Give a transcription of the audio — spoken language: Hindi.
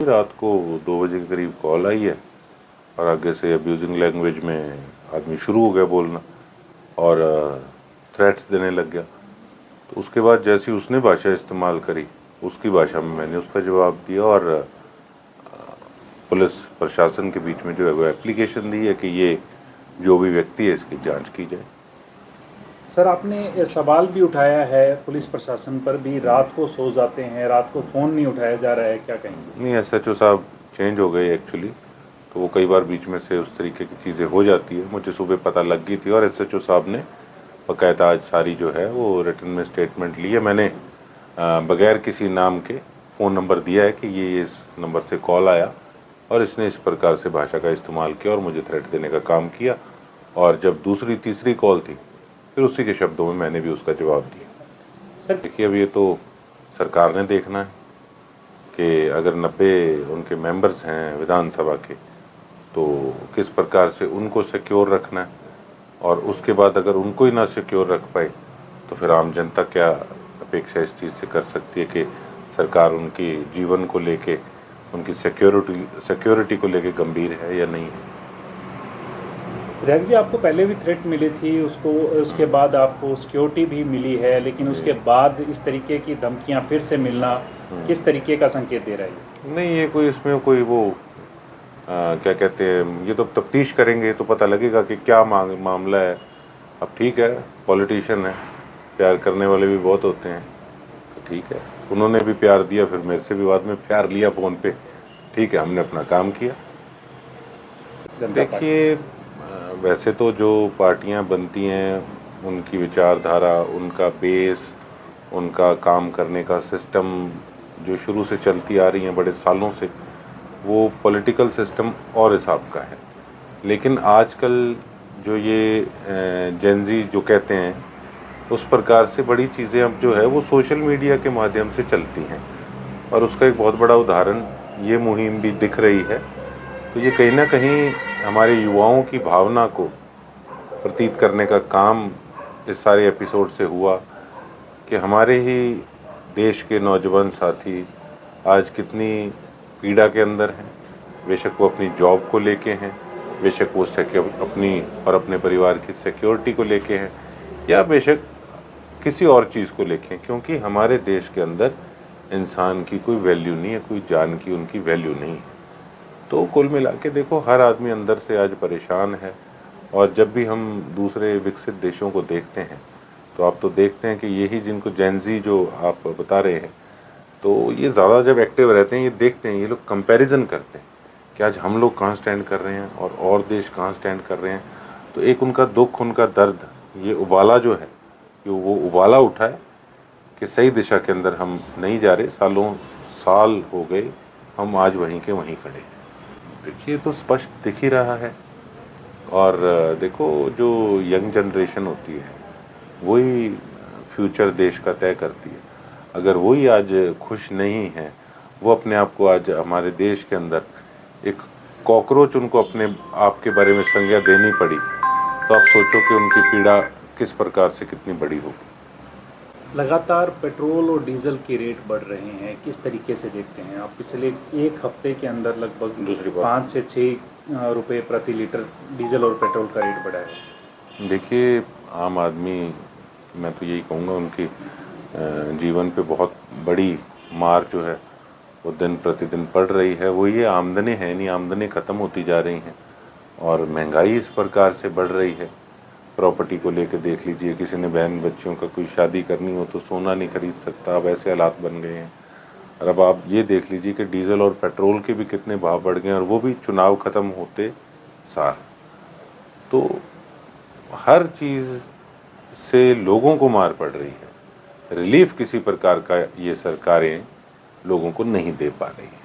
रात को 2 बजे के करीब कॉल आई है और आगे से अब्यूजिंग लैंग्वेज में आदमी शुरू हो गया बोलना और थ्रेट्स देने लग गया। तो उसके बाद जैसी उसने भाषा इस्तेमाल करी उसकी भाषा में मैंने उसका जवाब दिया और पुलिस प्रशासन के बीच में जो है वो एप्लीकेशन दी है कि ये जो भी व्यक्ति है इसकी जांच की जाए। सर, आपने ये सवाल भी उठाया है पुलिस प्रशासन पर भी, रात को सो जाते हैं, रात को फ़ोन नहीं उठाया जा रहा है, क्या कहेंगे? नहीं, SHO साहब चेंज हो गए एक्चुअली, तो वो कई बार बीच में से उस तरीके की चीज़ें हो जाती है। मुझे सुबह पता लग गई थी और SHO साहब ने बाकायदा आज सारी जो है वो रिटन में स्टेटमेंट ली है। मैंने बगैर किसी नाम के फ़ोन नंबर दिया है कि ये इस नंबर से कॉल आया और इसने इस प्रकार से भाषा का इस्तेमाल किया और मुझे थ्रेट देने का काम किया। और जब दूसरी तीसरी कॉल थी फिर उसी के शब्दों में मैंने भी उसका जवाब दिया। सर देखिए, अब ये तो सरकार ने देखना है कि अगर 90 उनके मेंबर्स हैं विधानसभा के तो किस प्रकार से उनको सिक्योर रखना है, और उसके बाद अगर उनको ही ना सिक्योर रख पाए तो फिर आम जनता क्या अपेक्षा इस चीज़ से कर सकती है कि सरकार उनकी जीवन को लेके, उनकी सिक्योरिटी को लेके गंभीर है या नहीं है। विधायक जी, आपको पहले भी थ्रेट मिली थी, उसके बाद आपको सिक्योरिटी भी मिली है, लेकिन उसके बाद इस तरीके की धमकियां फिर से मिलना किस तरीके का संकेत दे रहा है? नहीं, ये कोई इसमें कोई वो क्या कहते हैं, ये तो तफ्तीश करेंगे तो पता लगेगा कि क्या मामला है। अब ठीक है, पॉलिटिशियन है, प्यार करने वाले भी बहुत होते हैं, तो ठीक है, उन्होंने भी प्यार दिया, फिर मेरे से भी बाद में प्यार लिया फ़ोन पे, ठीक है, हमने अपना काम किया। देखिए, वैसे तो जो पार्टियां बनती हैं उनकी विचारधारा, उनका बेस, उनका काम करने का सिस्टम जो शुरू से चलती आ रही हैं बड़े सालों से, वो पॉलिटिकल सिस्टम और हिसाब का है। लेकिन आजकल जो ये जेनजी जो कहते हैं, उस प्रकार से बड़ी चीज़ें अब जो है वो सोशल मीडिया के माध्यम से चलती हैं, और उसका एक बहुत बड़ा उदाहरण ये मुहिम भी दिख रही है। तो ये कहीं ना कहीं हमारे युवाओं की भावना को प्रतीत करने का काम इस सारे एपिसोड से हुआ कि हमारे ही देश के नौजवान साथी आज कितनी पीड़ा के अंदर हैं। बेशक वो अपनी जॉब को लेके हैं, बेशक वो अपनी और अपने परिवार की सिक्योरिटी को लेके हैं, या बेशक किसी और चीज़ को लेके, क्योंकि हमारे देश के अंदर इंसान की कोई वैल्यू नहीं है, कोई जान की उनकी वैल्यू नहीं है। तो कुल मिला के देखो, हर आदमी अंदर से आज परेशान है। और जब भी हम दूसरे विकसित देशों को देखते हैं तो आप तो देखते हैं कि यही जिनको जेनजी जो आप बता रहे हैं, तो ये ज़्यादा जब एक्टिव रहते हैं, ये देखते हैं, ये लोग कंपैरिजन करते हैं कि आज हम लोग कहाँ स्टैंड कर रहे हैं और देश कहाँ स्टैंड कर रहे हैं। तो एक उनका दुख, उनका दर्द, ये उबाला जो है, कि वो उबाला उठा है कि सही दिशा के अंदर हम नहीं जा रहे, सालों साल हो गए, हम आज वहीं के वहीं खड़े हैं। देखिए, तो स्पष्ट दिख ही रहा है। और देखो, जो यंग जनरेशन होती है वही फ्यूचर देश का तय करती है। अगर वही आज खुश नहीं है, वो अपने आप को आज हमारे देश के अंदर एक कॉकरोच उनको अपने आप के बारे में संज्ञा देनी पड़ी, तो आप सोचो कि उनकी पीड़ा किस प्रकार से कितनी बड़ी होगी। लगातार पेट्रोल और डीजल की रेट बढ़ रहे हैं, किस तरीके से देखते हैं आप? पिछले एक हफ्ते के अंदर लगभग 5 से 6 रुपये प्रति लीटर डीजल और पेट्रोल का रेट बढ़ा है। देखिए, आम आदमी, मैं तो यही कहूँगा, उनकी जीवन पे बहुत बड़ी मार जो है वो दिन प्रतिदिन पड़ रही है। वो ये आमदनी है नहीं, आमदनी ख़त्म होती जा रही हैं और महंगाई इस प्रकार से बढ़ रही है। प्रॉपर्टी को लेकर देख लीजिए, किसी ने बहन बच्चियों का कोई शादी करनी हो तो सोना नहीं खरीद सकता, अब ऐसे हालात बन गए हैं। और अब आप ये देख लीजिए कि डीजल और पेट्रोल के भी कितने भाव बढ़ गए हैं, और वो भी चुनाव ख़त्म होते सार। तो हर चीज़ से लोगों को मार पड़ रही है, रिलीफ किसी प्रकार का ये सरकारें लोगों को नहीं दे पा रही हैं।